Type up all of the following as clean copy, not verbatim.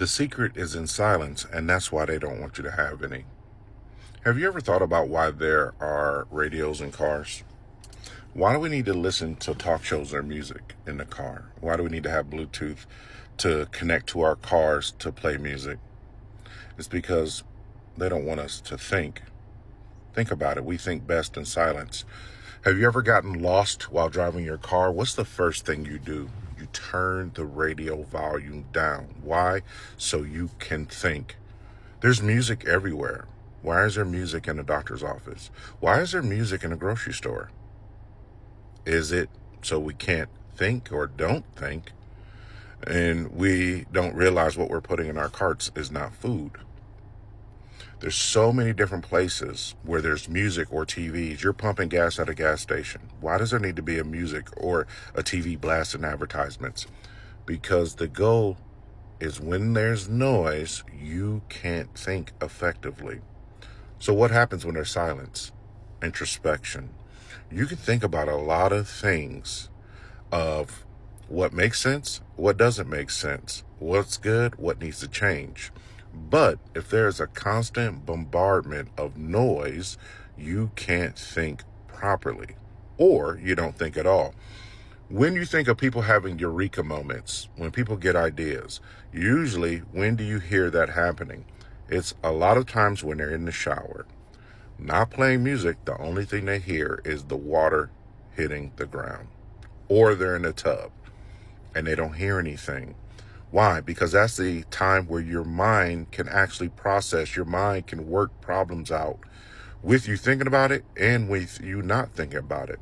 The secret is in silence, and that's why they don't want you to have any. Have you ever thought about why there are radios in cars? Why do we need to listen to talk shows or music in the car? Why do we need to have Bluetooth to connect to our cars to play music? It's because they don't want us to think. Think about it. We think best in silence. Have you ever gotten lost while driving your car? What's the first thing you do? You turn the radio volume down. Why? So you can think. There's music everywhere. Why is there music in the doctor's office? Why is there music in a grocery store? Is it so we can't think or don't think? And we don't realize what we're putting in our carts is not food. There's so many different places where there's music or TVs. You're pumping gas at a gas station. Why does there need to be a music or a TV blasting advertisements? Because the goal is when there's noise, you can't think effectively. So what happens when there's silence? Introspection. You can think about a lot of things of what makes sense, what doesn't make sense, what's good, what needs to change. But if there's a constant bombardment of noise, you can't think properly, or you don't think at all. When you think of people having eureka moments, when people get ideas, usually when do you hear that happening? It's a lot of times when they're in the shower. Not playing music, the only thing they hear is the water hitting the ground. Or they're in a tub and they don't hear anything. Why? Because that's the time where your mind can actually process, your mind can work problems out with you thinking about it and with you not thinking about it.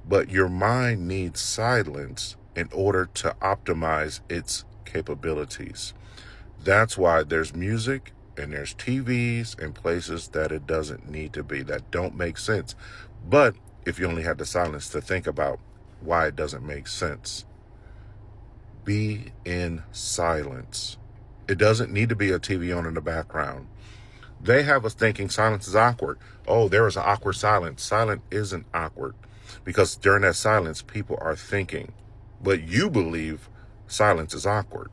But your mind needs silence in order to optimize its capabilities. That's why there's music and there's TVs and places that it doesn't need to be, that don't make sense. But if you only had the silence to think about why it doesn't make sense, be in silence. It doesn't need to be a TV on in the background. They have us thinking silence is awkward. Oh, there is an awkward silence. Silent isn't awkward because during that silence, people are thinking. But you believe silence is awkward.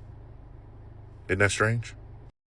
Isn't that strange?